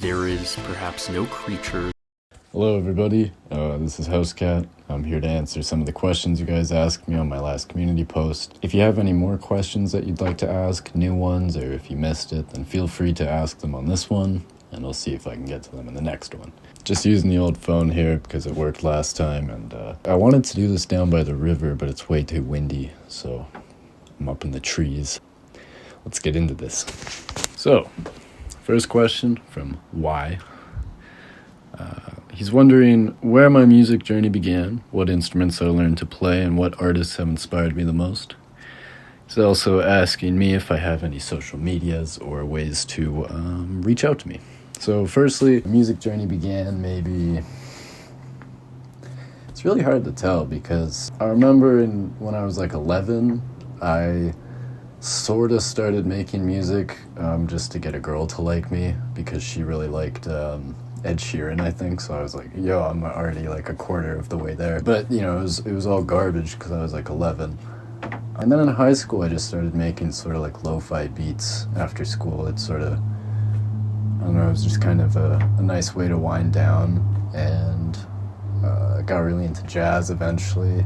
there is perhaps no creature. Hello everybody, this is Housecat. I'm here to answer some of the questions you guys asked me on my last community post. If you have any more questions that you'd like to ask, new ones, or if you missed it, then feel free to ask them on this one, and I'll see if I can get to them in the next one. Just using the old phone here because it worked last time, and I wanted to do this down by the river, but it's way too windy, so I'm up in the trees. Let's get into this. So, first question from Y. He's wondering where my music journey began, what instruments I learned to play, and what artists have inspired me the most. He's also asking me if I have any social medias or ways to reach out to me. So firstly, music journey began maybe... It's really hard to tell because I remember when I was like 11, I sort of started making music just to get a girl to like me because she really liked... Ed Sheeran, I think, so I was like, yo, I'm already like a quarter of the way there. But, you know, it was all garbage because I was like 11. And then in high school, I just started making sort of like lo-fi beats after school. It's sort of, I don't know, it was just kind of a nice way to wind down. And I got really into jazz eventually.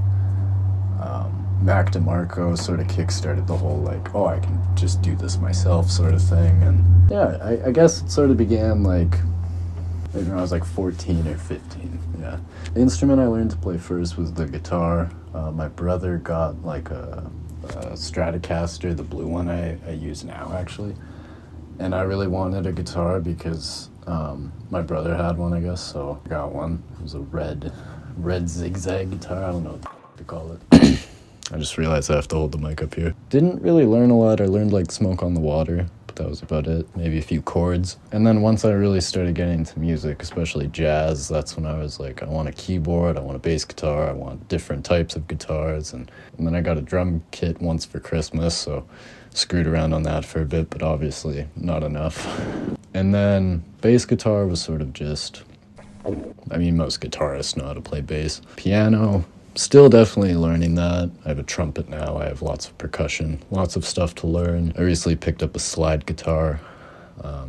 Mac DeMarco sort of kickstarted the whole like, oh, I can just do this myself sort of thing. And yeah, I guess it sort of began like, maybe when I was like 14 or 15, yeah. The instrument I learned to play first was the guitar. My brother got like a Stratocaster, the blue one I use now actually. And I really wanted a guitar because my brother had one, I guess, so I got one. It was a red zigzag guitar, I don't know what to call it. I just realized I have to hold the mic up here. Didn't really learn a lot. I learned like Smoke on the Water. That was about it, maybe a few chords. And then once I really started getting into music, especially jazz, that's when I was like, I want a keyboard, I want a bass guitar, I want different types of guitars. And then I got a drum kit once for Christmas, so screwed around on that for a bit, but obviously not enough. And then bass guitar was sort of just, I mean, most guitarists know how to play bass. Piano, still definitely learning that. I have a trumpet now. I have lots of percussion, lots of stuff to learn. I recently picked up a slide guitar.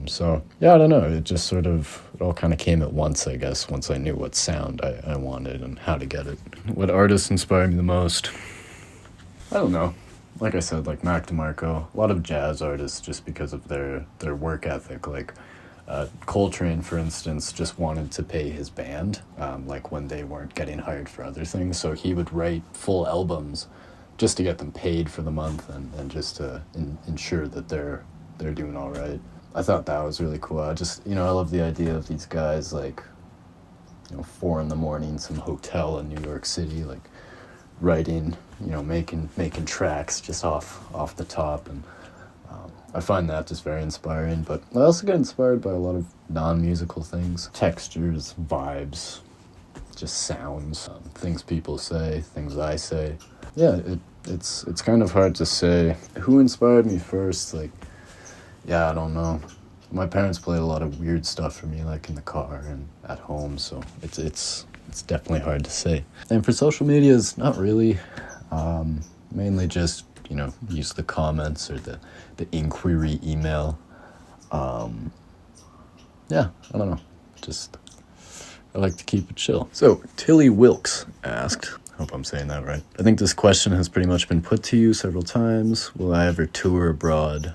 So, yeah, I don't know. It just sort of, it all kind of came at once, I guess, once I knew what sound I wanted and how to get it. What artists inspire me the most? I don't know. Like I said, like Mac DeMarco, a lot of jazz artists just because of their work ethic. Like, Coltrane, for instance, just wanted to pay his band, like when they weren't getting hired for other things. So he would write full albums just to get them paid for the month and just to ensure that they're doing all right. I thought that was really cool. I just, you know, I love the idea of these guys like, you know, 4 a.m, some hotel in New York City, like writing, you know, making tracks just off the top. And I find that just very inspiring, but I also get inspired by a lot of non-musical things. Textures, vibes, just sounds, things people say, things I say. Yeah, it's kind of hard to say. Who inspired me first? Like, yeah, I don't know. My parents played a lot of weird stuff for me, like in the car and at home, so it's definitely hard to say. And for social medias, not really. Mainly just, you know, use the comments or the inquiry email. Yeah, I don't know. Just, I like to keep it chill. So, Tilly Wilkes asked, hope I'm saying that right. I think this question has pretty much been put to you several times. Will I ever tour abroad?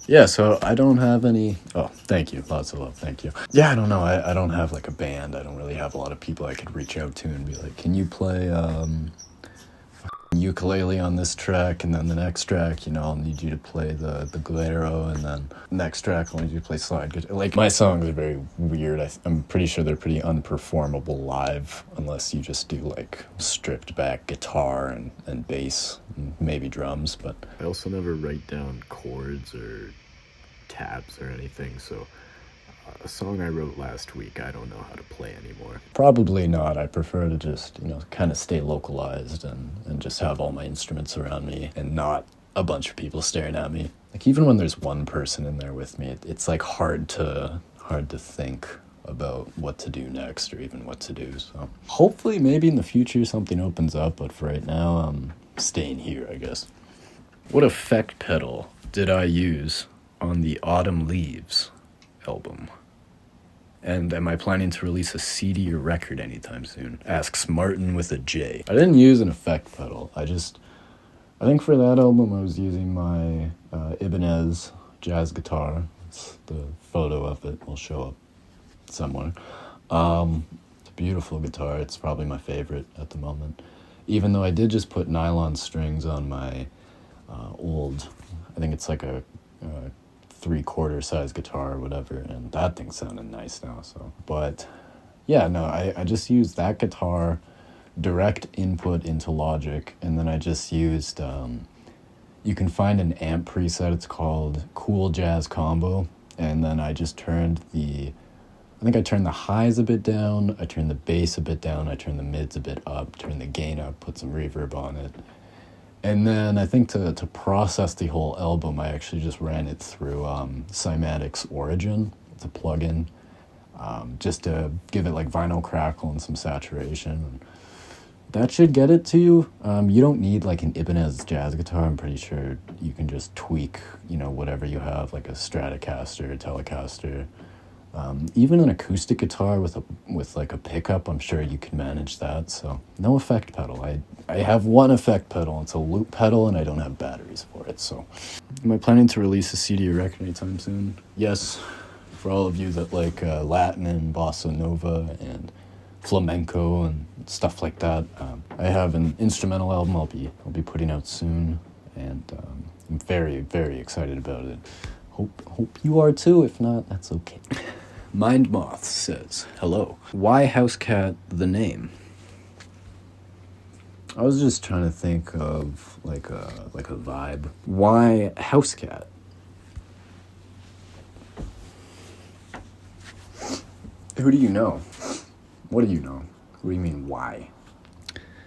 Yeah, so I don't have any... Oh, thank you. Lots of love. Thank you. Yeah, I don't know. I don't have like a band. I don't really have a lot of people I could reach out to and be like, can you play... ukulele on this track, and then the next track, you know, I'll need you to play the bolero, and then the next track I'll need you to play slide guitar. Like, my songs are very weird. I'm pretty sure they're pretty unperformable live unless you just do like stripped back guitar and bass and maybe drums. But I also never write down chords or tabs or anything, so a song I wrote last week, I don't know how to play anymore. Probably not. I prefer to just, you know, kind of stay localized and just have all my instruments around me and not a bunch of people staring at me. Like, even when there's one person in there with me, it's like hard to think about what to do next or even what to do. So hopefully maybe in the future something opens up, but for right now, I'm staying here, I guess. What effect pedal did I use on the Autumn Leaves album? And am I planning to release a CD or record anytime soon? Asks Martin with a J. I didn't use an effect pedal. I think for that album I was using my Ibanez jazz guitar. The photo of it will show up somewhere. It's a beautiful guitar. It's probably my favorite at the moment. Even though I did just put nylon strings on my old, I think it's like a 3/4 size guitar or whatever, and that thing's sounding nice now. So, but yeah, no, I just used that guitar, direct input into Logic, and then I just used, you can find an amp preset, it's called Cool Jazz Combo, and then I just turned I think I turned the highs a bit down, I turned the bass a bit down, I turned the mids a bit up, turned the gain up, put some reverb on it. And then I think to process the whole album, I actually just ran it through Cymatics Origin. It's a plugin, just to give it like vinyl crackle and some saturation. That should get it to you. You don't need like an Ibanez jazz guitar. I'm pretty sure you can just tweak, whatever you have, like a Stratocaster, Telecaster. Even an acoustic guitar with like a pickup, I'm sure you can manage that. So no effect pedal. I have one effect pedal. It's a loop pedal, and I don't have batteries for it. So, am I planning to release a CD or record anytime soon? Yes. For all of you that like Latin and bossa nova and flamenco and stuff like that, I have an instrumental album I'll be putting out soon, and I'm very, very excited about it. Hope you are too. If not, that's okay. Mind Moth says, hello. Why Housecat the name? I was just trying to think of like a vibe. Why Housecat? Who do you know? What do you know? What do you mean, why?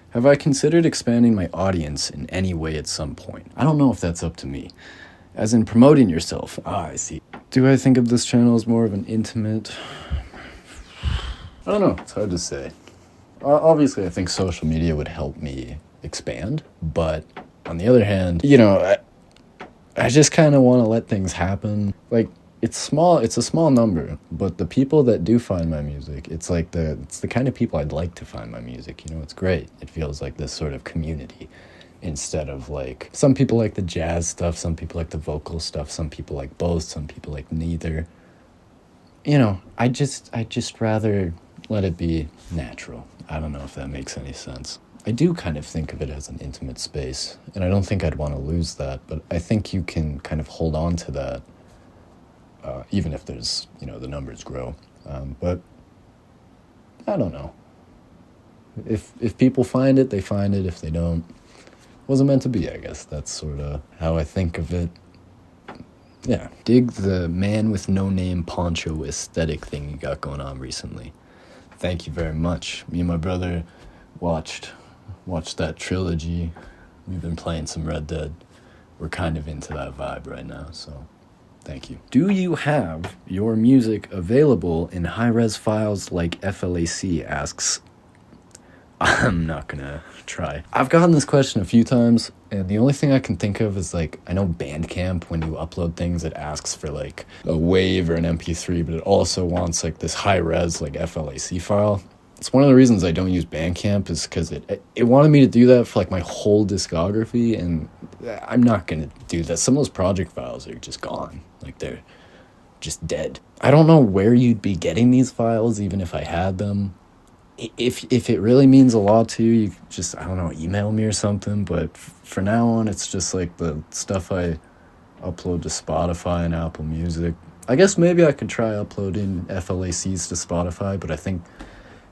Have I considered expanding my audience in any way at some point? I don't know if that's up to me. As in promoting yourself. I see. Do I think of this channel as more of an intimate? I don't know. It's hard to say. Obviously, I think social media would help me expand. But on the other hand, I just kind of want to let things happen. Like, it's small. It's a small number. But the people that do find my music, it's the kind of people I'd like to find my music. It's great. It feels like this sort of community. Instead of like, some people like the jazz stuff, some people like the vocal stuff, some people like both, some people like neither. I just rather let it be natural. I don't know if that makes any sense. I do kind of think of it as an intimate space, and I don't think I'd want to lose that, but I think you can kind of hold on to that, even if there's, the numbers grow. But I don't know. If people find it, they find it. If they don't, wasn't meant to be, I guess. That's sort of how I think of it. Yeah. Dig the man with no name poncho aesthetic thing you got going on recently. Thank you very much. Me and my brother watched that trilogy. We've been playing some Red Dead. We're kind of into that vibe right now, so thank you. Do you have your music available in high-res files like FLAC, asks. I'm not gonna try. I've gotten this question a few times, and the only thing I can think of is like, I know Bandcamp, when you upload things, it asks for like a WAV or an MP3, but it also wants like this high-res like FLAC file. It's one of the reasons I don't use Bandcamp, is because it wanted me to do that for like my whole discography, and I'm not gonna do that. Some of those project files are just gone. Like, they're just dead. I don't know where you'd be getting these files, even if I had them. If it really means a lot to you, you just, I don't know, email me or something. But for now on, it's just like the stuff I upload to Spotify and Apple Music. I guess maybe I could try uploading FLACs to Spotify, but I think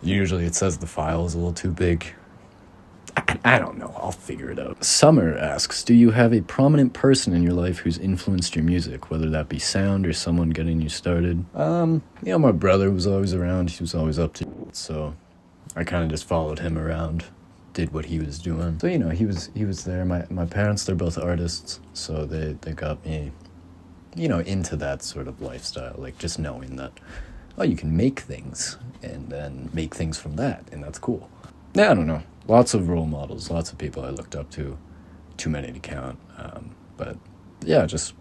usually it says the file is a little too big. I don't know. I'll figure it out. Summer asks, do you have a prominent person in your life who's influenced your music, whether that be sound or someone getting you started? My brother was always around. He was always up to it, so I kind of just followed him around, did what he was doing. So, he was there. My parents, they're both artists, so they got me, into that sort of lifestyle, like just knowing that, you can make things and then make things from that, and that's cool. Yeah, I don't know. Lots of role models, lots of people I looked up to, too many to count. But yeah, just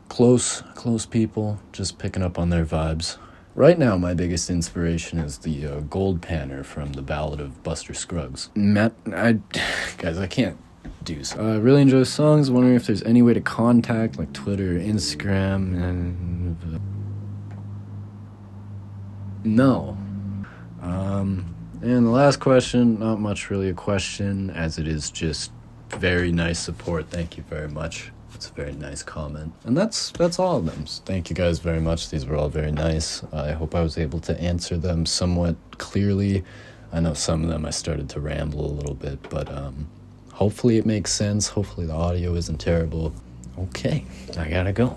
close people, just picking up on their vibes. Right now, my biggest inspiration is the Gold Panner from The Ballad of Buster Scruggs. Guys, I can't do so. I really enjoy the songs. Wondering if there's any way to contact, like Twitter, Instagram, and no. And the last question, not much really a question, as it is just very nice support. Thank you very much. It's a very nice comment. And that's all of them. So thank you guys very much. These were all very nice. I hope I was able to answer them somewhat clearly. I know some of them I started to ramble a little bit, but hopefully it makes sense. Hopefully the audio isn't terrible. Okay, I gotta go.